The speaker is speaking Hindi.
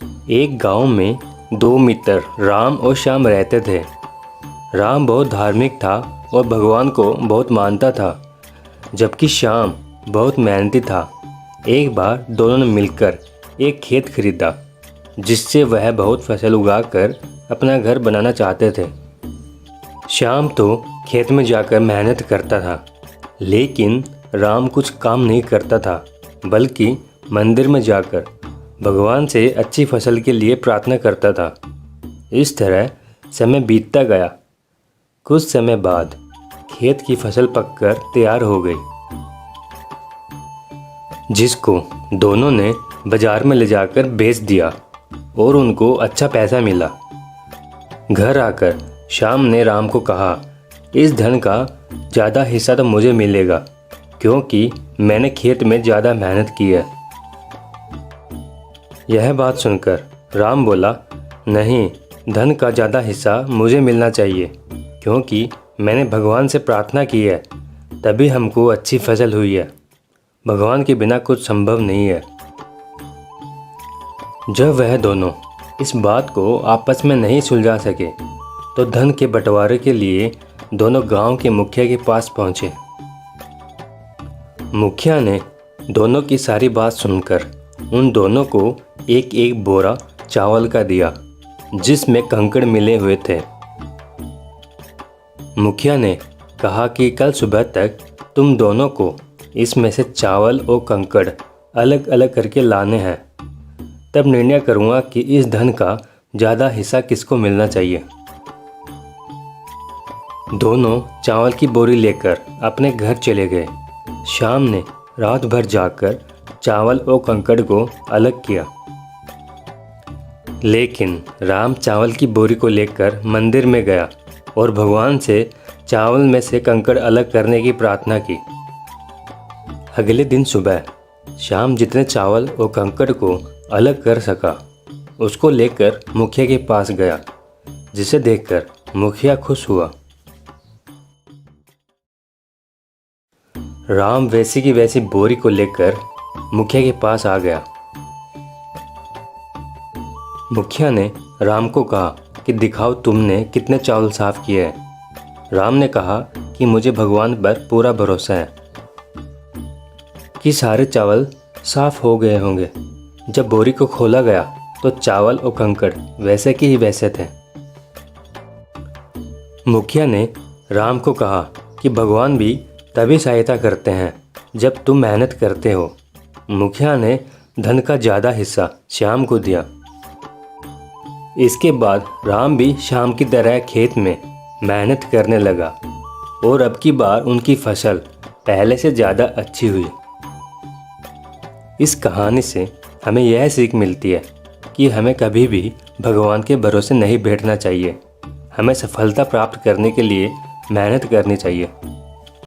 एक गांव में दो मित्र राम और श्याम रहते थे। राम बहुत धार्मिक था और भगवान को बहुत मानता था, जबकि श्याम बहुत मेहनती था। एक बार दोनों ने मिलकर एक खेत खरीदा, जिससे वह बहुत फसल उगाकर अपना घर बनाना चाहते थे। श्याम तो खेत में जाकर मेहनत करता था, लेकिन राम कुछ काम नहीं करता था, बल्कि मंदिर में जाकर भगवान से अच्छी फसल के लिए प्रार्थना करता था। इस तरह समय बीतता गया। कुछ समय बाद खेत की फसल पककर तैयार हो गई, जिसको दोनों ने बाजार में ले जाकर बेच दिया और उनको अच्छा पैसा मिला। घर आकर श्याम ने राम को कहा, इस धन का ज़्यादा हिस्सा तो मुझे मिलेगा, क्योंकि मैंने खेत में ज़्यादा मेहनत की है। यह बात सुनकर राम बोला, नहीं, धन का ज़्यादा हिस्सा मुझे मिलना चाहिए, क्योंकि मैंने भगवान से प्रार्थना की है, तभी हमको अच्छी फसल हुई है। भगवान के बिना कुछ संभव नहीं है। जब वह दोनों इस बात को आपस में नहीं सुलझा सके, तो धन के बंटवारे के लिए दोनों गांव के मुखिया के पास पहुंचे। मुखिया ने दोनों की सारी बात सुनकर उन दोनों को एक एक बोरा चावल का दिया, जिसमें कंकड़ मिले हुए थे। मुखिया ने कहा कि कल सुबह तक तुम दोनों को इसमें से चावल और कंकड़ अलग अलग करके लाने हैं, तब निर्णय करूँगा कि इस धन का ज़्यादा हिस्सा किसको मिलना चाहिए। दोनों चावल की बोरी लेकर अपने घर चले गए। श्याम ने रात भर जाकर चावल और कंकड़ को अलग किया, लेकिन राम चावल की बोरी को लेकर मंदिर में गया और भगवान से चावल में से कंकड़ अलग करने की प्रार्थना की। अगले दिन सुबह श्याम जितने चावल और कंकड़ को अलग कर सका, उसको लेकर मुखिया के पास गया, जिसे देखकर मुखिया खुश हुआ। राम वैसी की वैसी बोरी को लेकर मुखिया के पास आ गया। मुखिया ने राम को कहा कि दिखाओ तुमने कितने चावल साफ किए हैं। राम ने कहा कि मुझे भगवान पर पूरा भरोसा है कि सारे चावल साफ हो गए होंगे। जब बोरी को खोला गया तो चावल और कंकड़ वैसे के ही वैसे थे। मुखिया ने राम को कहा कि भगवान भी तभी सहायता करते हैं जब तुम मेहनत करते हो। मुखिया ने धन का ज़्यादा हिस्सा श्याम को दिया। इसके बाद राम भी श्याम की तरह खेत में मेहनत करने लगा और अब की बार उनकी फसल पहले से ज़्यादा अच्छी हुई। इस कहानी से हमें यह सीख मिलती है कि हमें कभी भी भगवान के भरोसे नहीं बैठना चाहिए। हमें सफलता प्राप्त करने के लिए मेहनत करनी चाहिए।